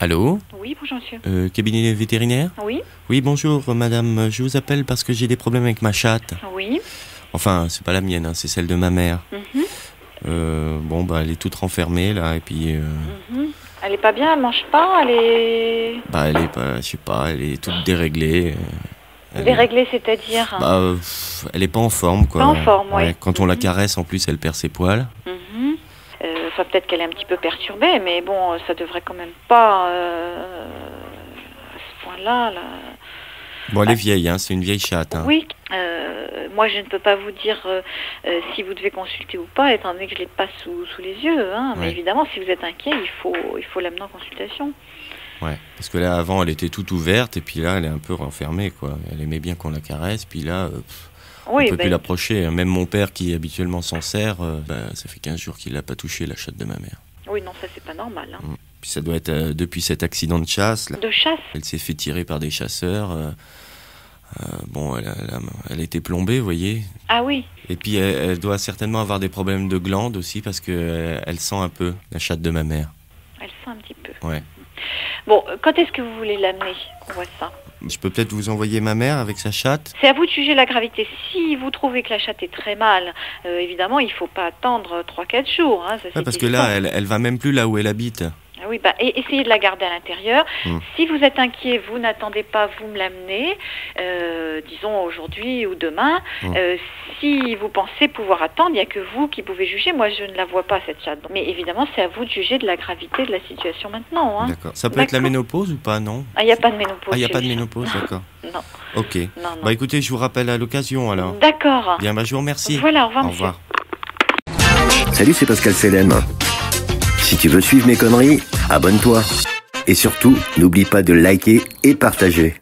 Allô? Oui, bonjour monsieur. Cabinet vétérinaire? Oui, Oui, bonjour madame, je vous appelle parce que j'ai des problèmes avec ma chatte. oui. Enfin, c'est pas la mienne, hein, c'est celle de ma mère. Mhm, Bon, bah, elle est toute renfermée là, et puis... mhm. Elle est pas bien, elle mange pas, elle est Bah, elle est pas, je sais pas, elle est toute déréglée. Elle est- déréglée, c'est-à-dire Bah, elle est pas en forme, quoi. Pas en forme, ouais. Quand on la Mhm. caresse, en plus, elle perd ses poils. Mhm. Enfin, peut-être qu'elle est un petit peu perturbée, mais bon, ça devrait quand même pas à ce point-là. Là. Bon, elle est vieille, hein, c'est une vieille chatte. Hein. Oui, moi je ne peux pas vous dire si vous devez consulter ou pas, étant donné que je l'ai pas sous les yeux. Hein. Mais Ouais. évidemment, si vous êtes inquiet, il faut l'amener en consultation. Ouais. Parce que là, avant, elle était toute ouverte, et puis là, elle est un peu renfermée, quoi. Elle aimait bien qu'on la caresse, puis là... on Oui, peut ben, plus l'approcher. Même mon père, qui habituellement s'en sert, ça fait 15 jours qu'il n'a pas touché la chatte de ma mère. oui, non, ça c'est pas normal. Hein. Puis ça doit être depuis cet accident de chasse. Là. De chasse. Elle s'est fait tirer par des chasseurs. Bon, elle a été plombée, vous voyez. Ah oui. Et puis elle doit certainement avoir des problèmes de glandes aussi, parce que elle sent un peu la chatte de ma mère. Elle sent un petit peu. Ouais. Bon, quand est-ce que vous voulez l'amener qu'on voit ça? Je peux peut-être vous envoyer ma mère avec sa chatte. C'est à vous de juger la gravité. Si vous trouvez que la chatte est très mal, évidemment, il ne faut pas attendre 3-4 jours. Hein, ça, Ouais, c'est parce que évident. là, elle va même plus là où elle habite. Ah oui, bah, essayez de la garder à l'intérieur. Mm. Si vous êtes inquiet, vous n'attendez pas, vous me l'amenez, disons aujourd'hui ou demain. Mm. Si vous pensez pouvoir attendre, il n'y a que vous qui pouvez juger. Moi, je ne la vois pas, cette chatte. Mais évidemment, c'est à vous de juger de la gravité de la situation maintenant. Hein. D'accord. Ça peut être la D'accord. ménopause ou pas, non? Ah, il n'y a pas de ménopause. Ah, il n'y a chez pas de lui. ménopause, d'accord. Non, Ok. non, non. Bah écoutez, je vous rappelle à l'occasion alors. D'accord. Bien, bah je vous remercie. Voilà, au revoir, Au monsieur. revoir. Salut, c'est Pascal Selem. Si tu veux suivre mes conneries, abonne-toi. Et surtout, n'oublie pas de liker et partager.